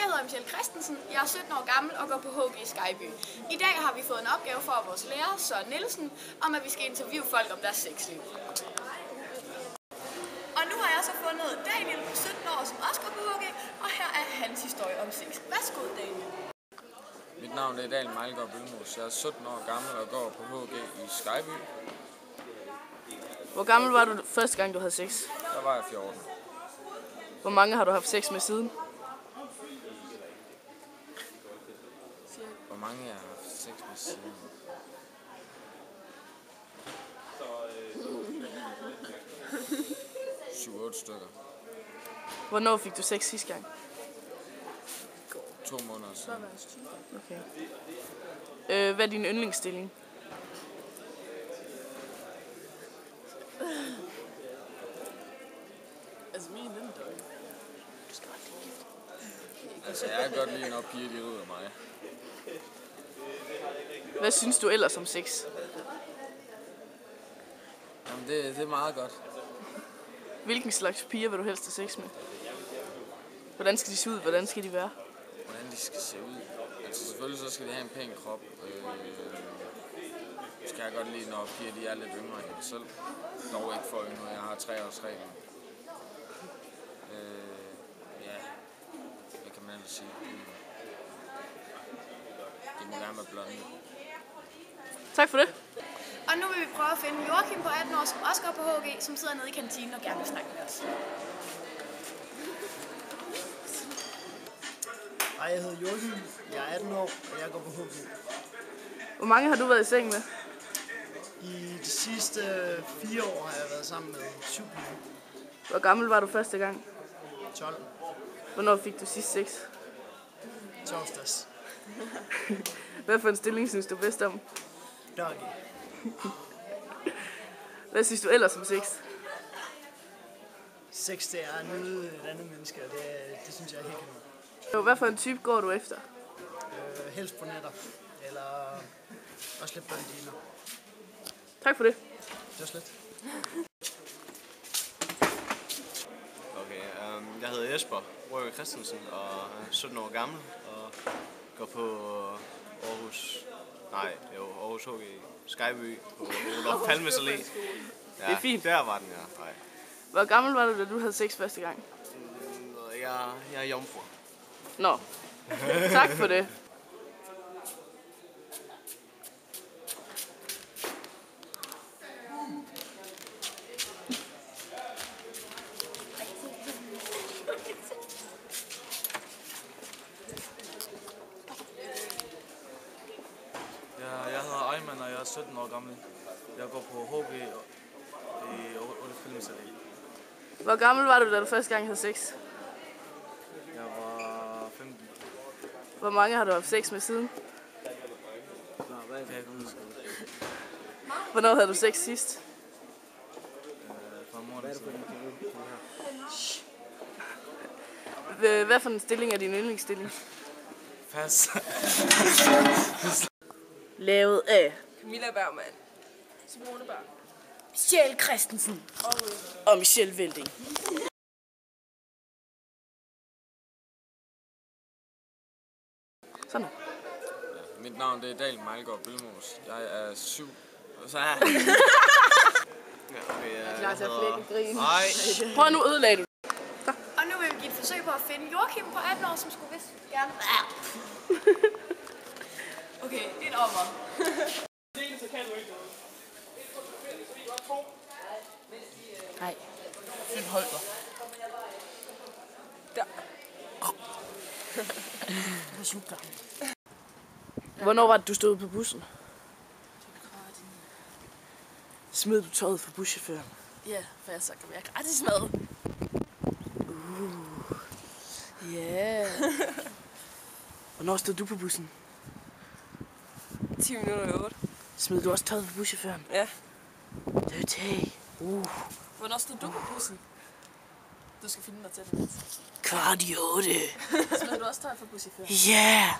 hedder Michelle Christensen, jeg er 17 år gammel og går på HG i Skyby. I dag har vi fået en opgave fra vores lærer, Søren Nielsen, om at vi skal interviewe folk om deres sexliv. Og nu har jeg så fundet Daniel på 17 år, som også går på HG, og her er hans historie om sex. Værsgo, Daniel. Mit navn er Daniel Mejlgaard Bølmos. Jeg er 17 år gammel og går på HG i Skyby. Hvor gammel var du første gang, du havde sex? Der var jeg 14. Hvor mange har du haft sex med siden? Hvor mange jeg har haft sex med siden? Syv-otte stykker. Hvornår fik du sex sidste gang? 2 måneder siden. Okay. Hvad er din yndlingsstilling? Altså min den dog. Altså jeg kan godt lide, når piger de ud af mig. Hvad synes du ellers om sex? Jamen det er meget godt. Hvilken slags piger vil du helst have sex med? Hvordan skal de se ud? Hvordan skal de være? Hvordan de skal se ud? Altså selvfølgelig så skal de have en pæn krop. Skal jeg godt lide, når piger de er lidt yngre end mig selv. Dog ikke for yngre, jeg har 3-årsreglen. Ja, hvad kan man ellers sige? Det må gerne være blonde. Tak for det. Og nu vil vi prøve at finde Joachim på 18 år, som også går på HG, som sidder nede i kantinen og gerne vil snakke med os. Hej, jeg hedder Joachim. Jeg er 18 år, og jeg går på HG. Hvor mange har du været i seng med? I de sidste 4 år har jeg været sammen med 7 piger. Hvor gammel var du første gang? 12. Hvornår fik du sidst sex? Torsdags. Hvad for en stilling synes du bedst om? Doggy. Hvad synes du ellers om sex? Sex, det er at nyde et andet menneske, og det synes jeg er helt kanon. Hvad for en type går du efter? Helst på netter, eller også lidt blondiner. Tak for det. Det var slet. Okay, jeg hedder Jesper Røger Christensen og er 17 år gammel og går på Aarhus HG Skyby på Olof Palmes Allé. Ja, Det er fint. Der var den, ja. Nej. Hvor gammel var du, da du havde sex første gang? Jeg er jomfru. Nå. Tak for det. Jeg hedder Ayman, og jeg er 17 år gammel. Jeg går på HG i Olof Palmes Allé. Hvor gammel var du, da du første gang havde sex? Jeg var 15. Hvor mange har du haft sex med siden? Kan jeg ikke huske. Hvornår havde du sex sidst? For en måned siden. Hvad for en stilling er din yndlingsstilling? Pas. Lavet af Camilla Bergman. Simone Berg. Michelle Christensen. og Michelle Velding. Sådan. Ja, mit navn det er Daniel Mejlgaard Bølmos. Jeg er 7. Så er Okay, Klar til at flække grin. Nej. Prøv nu ødelage du. Og nu vil vi give et forsøg på at finde Joachim på 18 år, som skulle vist gerne... Okay, det er et offer. Nej. Fyn Holger. Der. Hvornår var det, du stod på bussen? Smed du tøjet for buschaufføren? Ja, for jeg så kan være gratis mad. Ja. Hvornår stod du på bussen? 10 minutter i 8. Smed du også tøjet for buschaufføren? Ja. Dirty. Hvornår stod du på bussen? Du skal finde dig til det. 7:15. Smed du også tøj for buschaufføren? Ja.